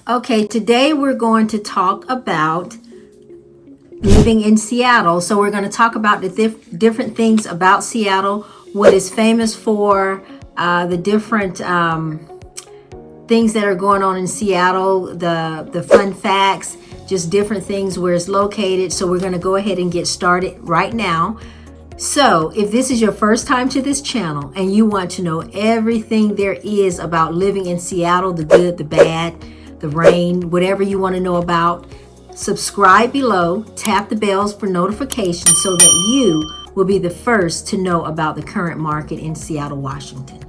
Okay, today we're going to talk about living in Seattle. So we're going to talk about the different things about Seattle, what it's famous for, the different things that are going on in Seattle, the fun facts, just different things where it's located. So we're going to go ahead and get started right now. So if this is your first time to this channel and you want to know everything there is about living in Seattle, the good, the bad, the rain, whatever you want to know about, subscribe below, tap the bells for notifications so that you will be the first to know about the current market in Seattle, Washington.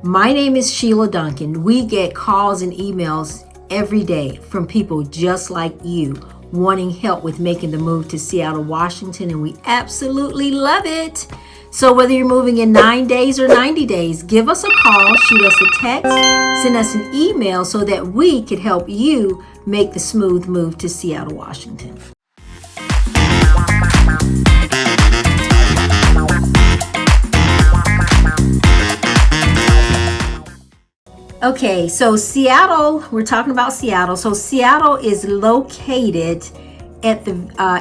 My name is Sheila Duncan. We get calls and emails every day from people just like you wanting help with making the move to Seattle, Washington, and we absolutely love it. So whether you're moving in 9 days or 90 days, give us a call, shoot us a text, send us an email so that we could help you make the smooth move to Seattle, Washington. Okay, so Seattle, we're talking about Seattle. So Seattle is located at the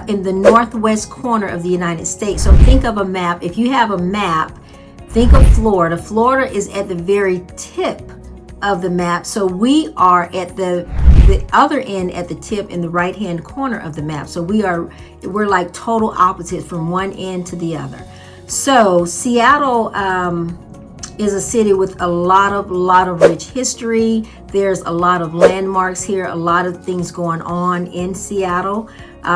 in the northwest corner of the United States. So think of a map. If you have a map, think of Florida. Florida is at the very tip of the map. So we are at the other end at the tip in the right-hand corner of the map. So we're like total opposites from one end to the other. So Seattle is a city with a lot of rich history. There's a lot of landmarks here, a lot of things going on in Seattle.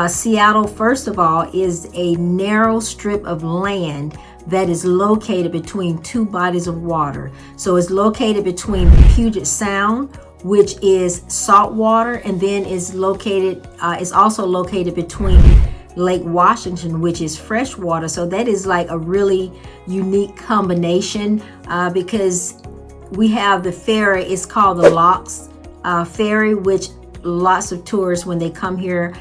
Seattle, first of all, is a narrow strip of land that is located between two bodies of water. So it's located between the Puget Sound, which is salt water, and then is also located between Lake Washington, which is freshwater. So that is like a really unique combination because we have the ferry. It's called the Locks Ferry, which lots of tourists, when they come here,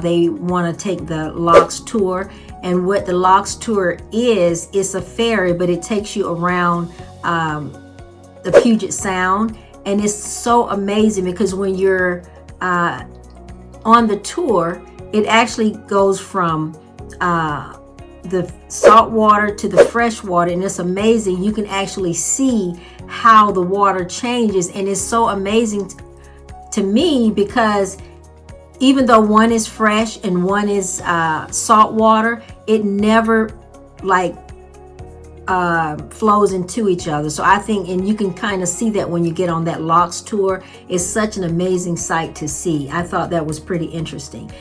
they want to take the Locks tour. And what the Locks tour is, it's a ferry, but it takes you around the Puget Sound. And it's so amazing because when you're on the tour, it actually goes from the salt water to the fresh water, and it's amazing. You can actually see how the water changes, and it's so amazing to me because even though one is fresh and one is salt water, it never flows into each other. So I think, and you can kind of see that when you get on that Locks tour. It's such an amazing sight to see. I thought that was pretty interesting.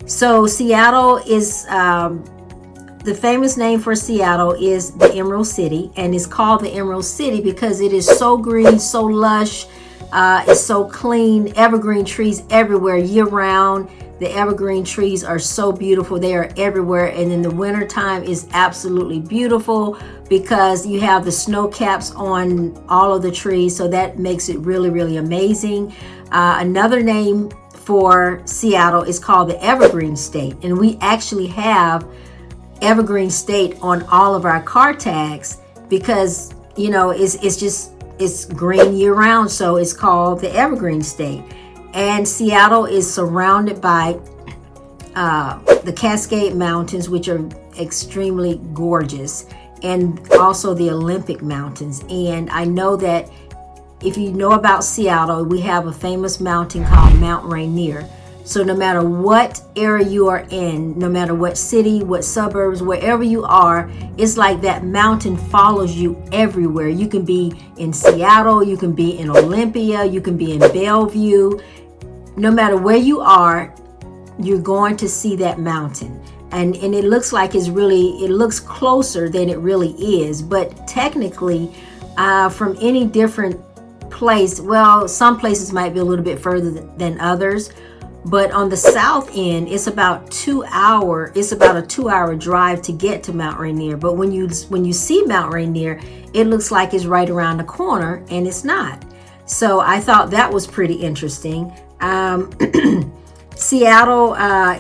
So Seattle is, the famous name for Seattle is the Emerald City, and it's called the Emerald City because it is so green, so lush, it's so clean, evergreen trees everywhere year round. The evergreen trees are so beautiful. They are everywhere, and in the winter time is absolutely beautiful because you have the snow caps on all of the trees, so that makes it really amazing. Another name for Seattle is called the Evergreen State, and we actually have Evergreen State on all of our car tags because it's green year round, so it's called the Evergreen State. And Seattle is surrounded by the Cascade Mountains, which are extremely gorgeous, and also the Olympic Mountains. And I know that if you know about Seattle, we have a famous mountain called Mount Rainier. So no matter what area you are in, no matter what city, what suburbs, wherever you are, it's like that mountain follows you everywhere. You can be in Seattle, you can be in Olympia, you can be in Bellevue. No matter where you are, you're going to see that mountain. And it looks like it looks closer than it really is. But technically, from any different place, well, some places might be a little bit further than others, but on the south end, it's about a 2-hour drive to get to Mount Rainier. But when you see Mount Rainier, it looks like it's right around the corner, and it's not. So I thought that was pretty interesting. Seattle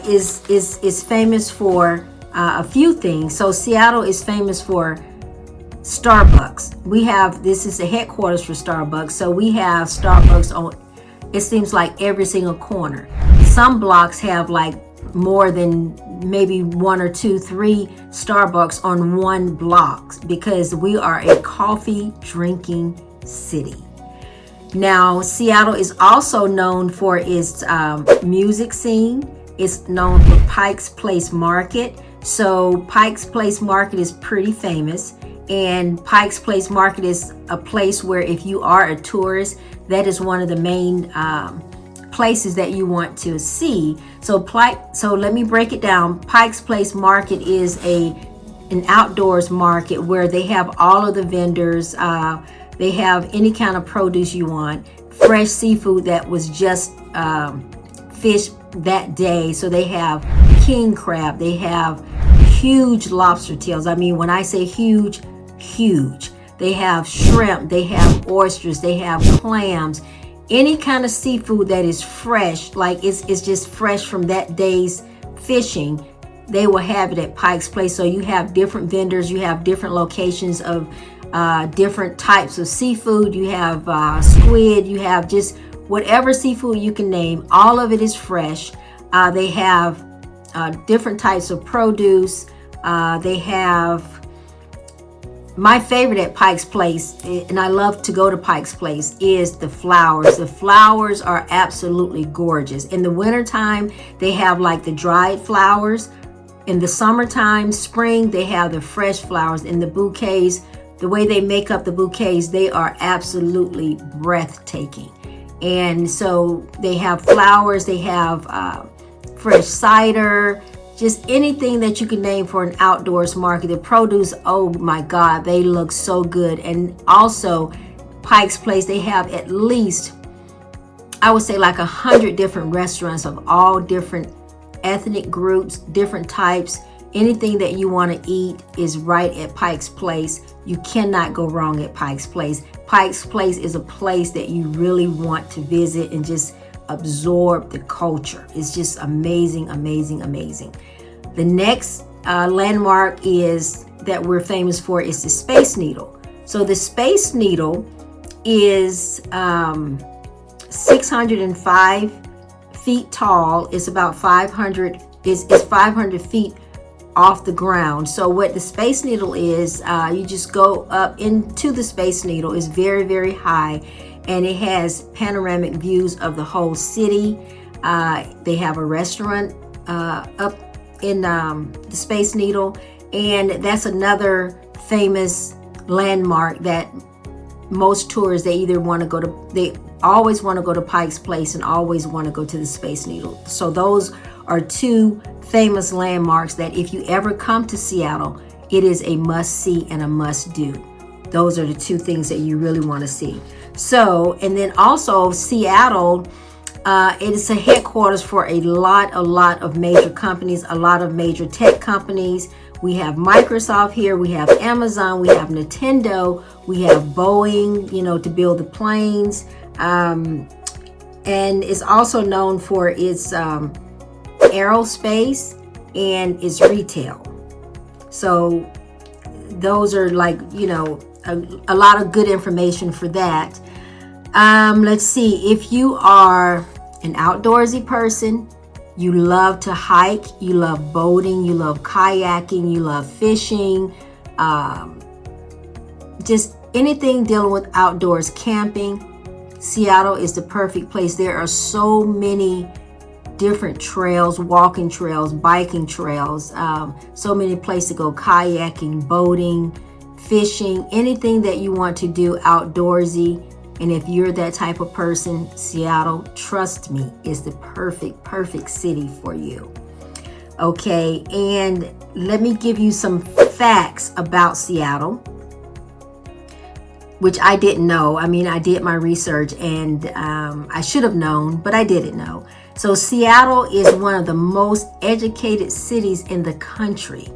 is famous for a few things. So Seattle is famous for Starbucks. This is the headquarters for Starbucks. So we have Starbucks it seems like every single corner. Some blocks have like more than maybe 1 or 2, 3 Starbucks on one block, because we are a coffee drinking city. Now, Seattle is also known for its music scene. It's known for Pike's Place Market. So Pike's Place Market is pretty famous, and Pike's Place Market is a place where if you are a tourist, that is one of the main places that you want to see. So let me break it down. Pike's Place Market is an outdoors market where they have all of the vendors. They have any kind of produce you want, fresh seafood that was just fished that day. So they have king crab, they have huge lobster tails. I mean, when I say huge, huge. They have shrimp, they have oysters, they have clams, any kind of seafood that is fresh, like it's just fresh from that day's fishing. They will have it at Pike's Place. So you have different vendors, you have different locations of different types of seafood. You have squid, you have just whatever seafood you can name. All of it is fresh. They have different types of produce. They have, my favorite at Pike's Place, and I love to go to Pike's Place, is the flowers. The flowers are absolutely gorgeous. In the wintertime, they have like the dried flowers. In the summertime, spring, they have the fresh flowers. In the bouquets, the way they make up the bouquets, they are absolutely breathtaking. And so they have flowers, they have fresh cider, just anything that you can name for an outdoors market. The produce, oh my God, they look so good. And also Pike's Place, they have at least, I would say like 100 different restaurants of all different ethnic groups, different types. Anything that you want to eat is right at Pike's Place. You cannot go wrong at Pike's Place. Pike's Place is a place that you really want to visit and just absorb the culture. It's just amazing, amazing, amazing. The next landmark is that we're famous for is the Space Needle. So the Space Needle is 605 feet tall. It's about 500 feet off the ground. So what the Space Needle is, you just go up into the Space Needle. It's very, very high, and it has panoramic views of the whole city. They have a restaurant up in the Space Needle, and that's another famous landmark that most tourists, they always want to go to Pike's Place and always want to go to the Space Needle. So those are two famous landmarks that if you ever come to Seattle, it is a must see and a must do. Those are the two things that you really want to see. So, and then also Seattle, it is a headquarters for a lot of major companies, a lot of major tech companies. We have Microsoft here, we have Amazon, we have Nintendo, we have Boeing, to build the planes. And it's also known for its aerospace and its retail. So those are like, a lot of good information for that. Let's see, if you are an outdoorsy person, you love to hike, you love boating, you love kayaking, you love fishing, just anything dealing with outdoors, camping, Seattle is the perfect place. There are so many different trails, walking trails, biking trails, so many places to go, kayaking, boating, fishing, anything that you want to do outdoorsy. And if you're that type of person, Seattle, trust me, is the perfect city for you. Okay, and let me give you some facts about Seattle, which I didn't know. I mean, I did my research and I should have known, but I didn't know. So Seattle is one of the most educated cities in the country.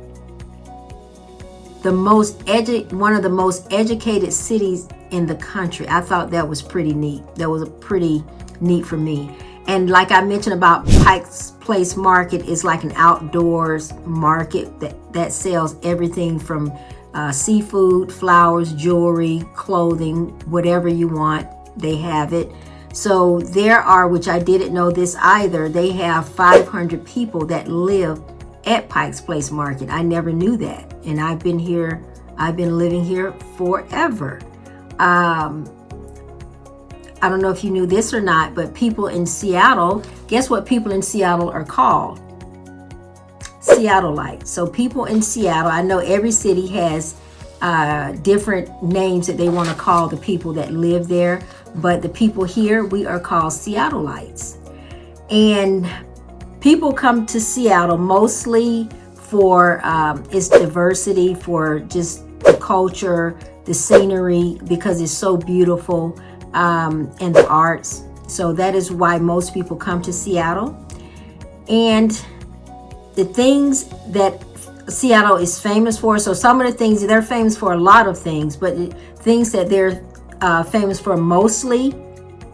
One of the most educated cities in the country. I thought that was pretty neat. That was pretty neat for me. And like I mentioned about Pike's Place Market, is like an outdoors market that sells everything from seafood, flowers, jewelry, clothing, whatever you want, they have it. So there are, which I didn't know this either, they have 500 people that live at Pike's Place Market. I never knew that. And I've been living here forever. I don't know if you knew this or not, but people in Seattle, guess what people in Seattle are called? Seattleites. So people in Seattle, I know every city has different names that they want to call the people that live there, but the people here, we are called Seattleites. And people come to Seattle mostly for its diversity, for just the culture, the scenery, because it's so beautiful, and the arts. So that is why most people come to Seattle. And the things that Seattle is famous for, so some of the things, they're famous for a lot of things, but things that they're famous for mostly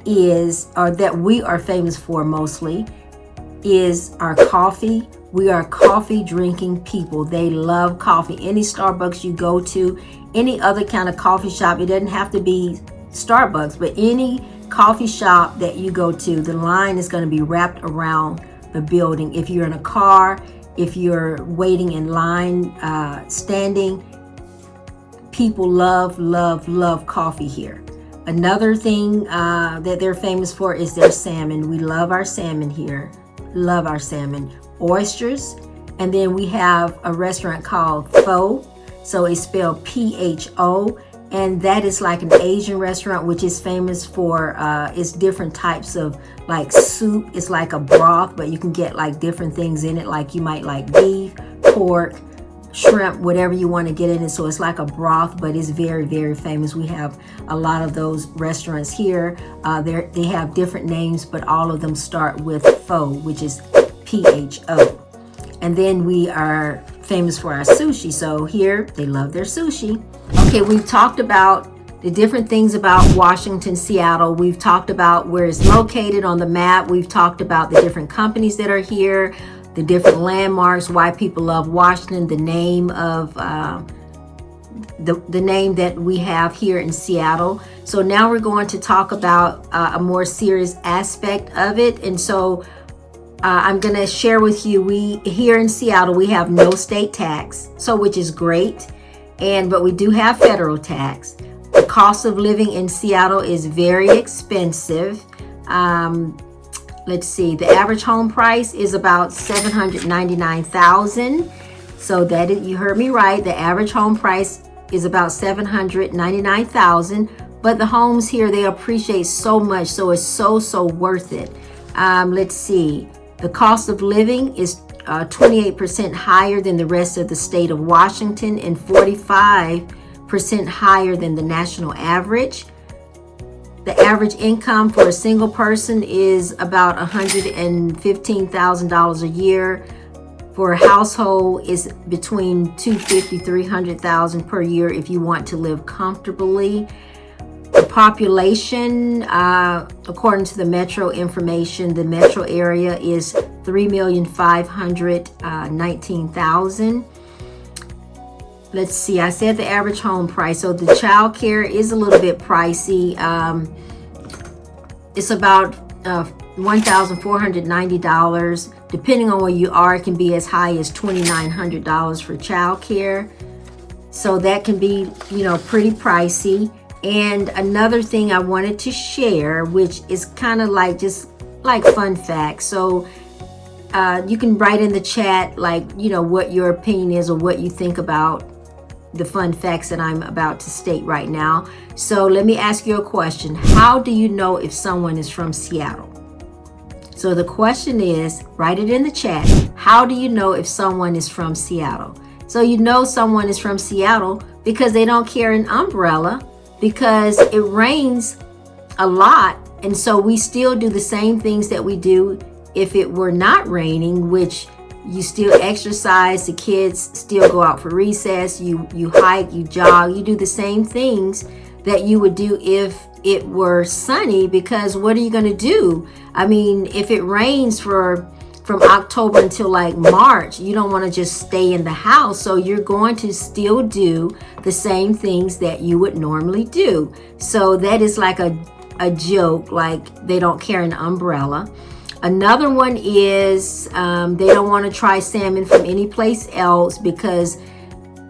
that we are famous for mostly, is our coffee. We are coffee drinking people. They love coffee. Any Starbucks you go to, any other kind of coffee shop, it doesn't have to be Starbucks, but any coffee shop that you go to, the line is going to be wrapped around the building. If you're in a car, if you're waiting in line, standing, people love coffee here. Another thing that they're famous for is their salmon. We love our salmon here. Love our salmon. Oysters. And then we have a restaurant called Pho. So it's spelled P-H-O. And that is like an Asian restaurant, which is famous for it's different types of like soup. It's like a broth, but you can get like different things in it. Like you might like beef, pork, shrimp, whatever you want to get in it. So it's like a broth, but it's very, very famous. We have a lot of those restaurants here. They have different names, but all of them start with Pho, which is P-H-O. And then we are famous for our sushi. So here they love their sushi. Okay, we've talked about the different things about Washington, Seattle. We've talked about where it's located on the map. We've talked about the different companies that are here, the different landmarks, why people love Washington, the name of the name that we have here in Seattle. So now we're going to talk about a more serious aspect of it. And so I'm going to share with you, we here in Seattle, we have no state tax, so which is great. But we do have federal tax. The cost of living in Seattle is very expensive. Let's see, the average home price is about $799,000. So that is, you heard me right. The average home price is about $799,000. But the homes here, they appreciate so much, so it's so worth it. Let's see, the cost of living is 28% higher than the rest of the state of Washington and 45% higher than the national average. The average income for a single person is about $115,000 a year. For a household, is between $250,000 to $300,000 per year if you want to live comfortably. The population, according to the metro information, the metro area is 3,519,000. Let's see, I said the average home price. So the child care is a little bit pricey. It's about $1,490. Depending on where you are, it can be as high as $2,900 for child care. So that can be, pretty pricey. And another thing I wanted to share, which is kind of like just like fun facts. So you can write in the chat, what your opinion is or what you think about the fun facts that I'm about to state right now. So let me ask you a question. How do you know if someone is from Seattle? So the question is, write it in the chat. How do you know if someone is from Seattle? So you know someone is from Seattle because they don't carry an umbrella, because it rains a lot. And so we still do the same things that we do if it were not raining, which you still exercise, the kids still go out for recess, you hike, you jog, you do the same things that you would do if it were sunny, because what are you going to do? I mean, if it rains from October until like March, you don't want to just stay in the house. So you're going to still do the same things that you would normally do. So that is like a a joke, like they don't carry an umbrella. Another one is they don't want to try salmon from any place else because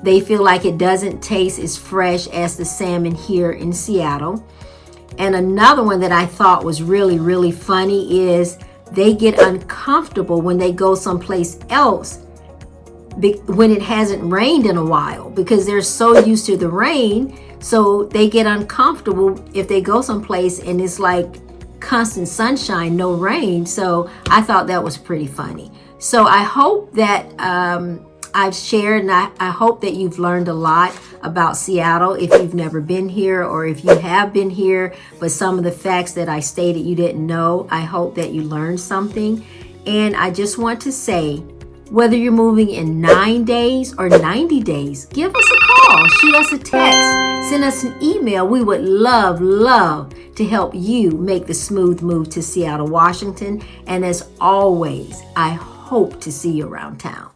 they feel like it doesn't taste as fresh as the salmon here in Seattle. And another one that I thought was really, really funny is they get uncomfortable when they go someplace else when it hasn't rained in a while because they're so used to the rain. So they get uncomfortable if they go someplace and it's like constant sunshine, no rain. So I thought that was pretty funny. So I hope that I've shared, and I hope that you've learned a lot about Seattle if you've never been here, or if you have been here, but some of the facts that I stated you didn't know. I hope that you learned something. And I just want to say, whether you're moving in 9 days or 90 days, give us a call, shoot us a text, send us an email. We would love to help you make the smooth move to Seattle, Washington. And as always, I hope to see you around town.